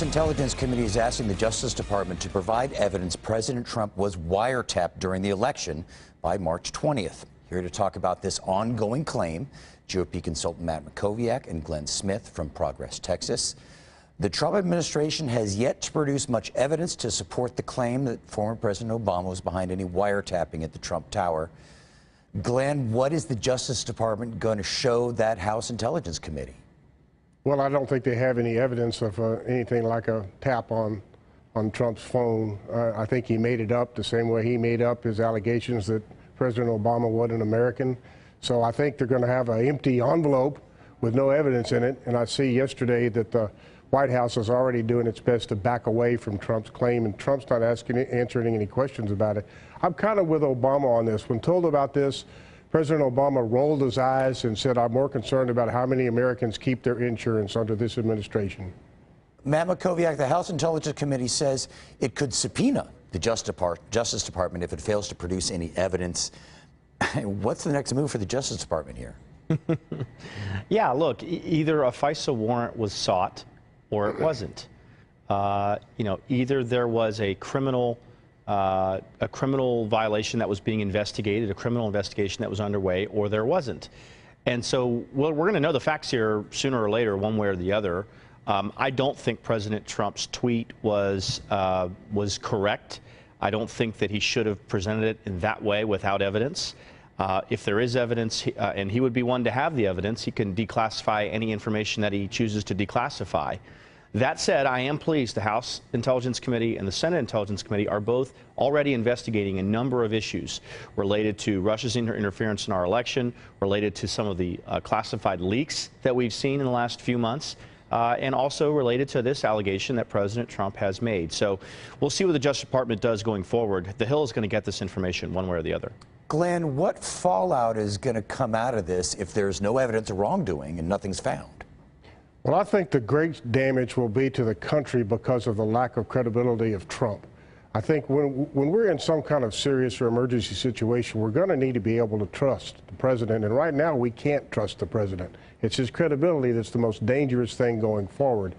Intelligence Committee is asking the Justice Department to provide evidence President Trump was wiretapped during the election by March 20th. Here to talk about this ongoing claim, GOP consultant Matt Mackowiak and Glenn Smith from Progress, Texas. The Trump administration has yet to produce much evidence to support the claim that former President Obama was behind any wiretapping at the Trump Tower. Glenn, what is the Justice Department going to show that House Intelligence Committee? Well, I don't think they have any evidence of anything like a tap on Trump's phone. I think he made it up the same way he made up his allegations that President Obama wasn't American. So I think they're going to have an empty envelope with no evidence in it. And I see yesterday that the White House is already doing its best to back away from Trump's claim, and Trump's not answering any questions about it. I'm kind of with Obama on this. When told about this, President Obama rolled his eyes and said, I'm more concerned about how many Americans keep their insurance under this administration. Matt Mackowiak, the House Intelligence Committee says it could subpoena the Justice Department if it fails to produce any evidence. What's the next move for the Justice Department here? Yeah, look, either a FISA warrant was sought or it wasn't. Either there was a criminal violation that was being investigated, a criminal investigation that was underway, or there wasn't. And so, well, we're going to know the facts here sooner or later, one way or the other. I don't think President Trump's tweet was correct. I don't think that he should have presented it in that way without evidence. If there is evidence, and he would be one to have the evidence, he can declassify any information that he chooses to declassify. That said, I am pleased the House Intelligence Committee and the Senate Intelligence Committee are both already investigating a number of issues related to Russia's interference in our election, related to some of the classified leaks that we've seen in the last few months, and also related to this allegation that President Trump has made. So we'll see what the Justice Department does going forward. The Hill is going to get this information one way or the other. Glenn, what fallout is going to come out of this if there's no evidence of wrongdoing and nothing's found? Well, I think the great damage will be to the country because of the lack of credibility of Trump. I think when we're in some kind of serious or emergency situation, we're going to need to be able to trust the president. And right now, we can't trust the president. It's his credibility that's the most dangerous thing going forward.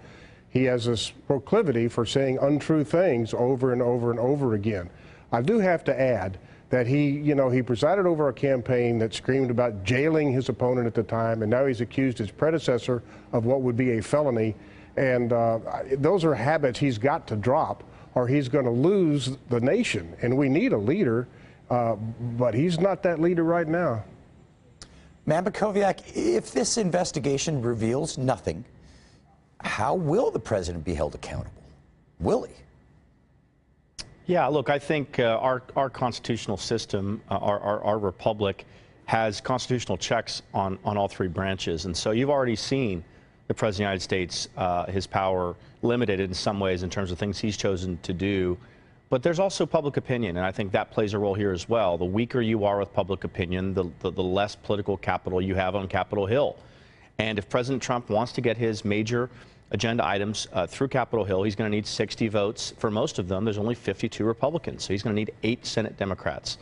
He has this proclivity for saying untrue things over and over and over again. I do have to add that he presided over a campaign that screamed about jailing his opponent at the time, and now he's accused his predecessor of what would be a felony. And those are habits he's got to drop, or he's going to lose the nation. And we need a leader, but he's not that leader right now. Matt Mackowiak, if this investigation reveals nothing, how will the president be held accountable? Will he? Yeah, look, I think our constitutional system, our republic, has constitutional checks on all three branches. And so you've already seen the President of the United States, his power limited in some ways in terms of things he's chosen to do. But there's also public opinion, and I think that plays a role here as well. The weaker you are with public opinion, the less political capital you have on Capitol Hill. And if President Trump wants to get his major agenda items through Capitol Hill, he's going to need 60 votes. For most of them, there's only 52 Republicans, so he's going to need 8 Senate Democrats.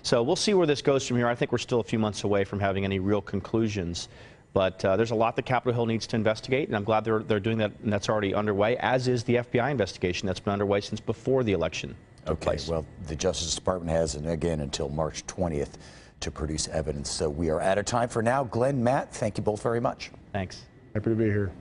So we'll see where this goes from here. I think we're still a few months away from having any real conclusions, but there's a lot that Capitol Hill needs to investigate, and I'm glad they're doing that, and that's already underway, as is the FBI investigation that's been underway since before the election took place. Well, the Justice Department has, and again, until March 20th to produce evidence. So we are out of time for now. Glenn, Matt, thank you both very much. Thanks. Happy to be here.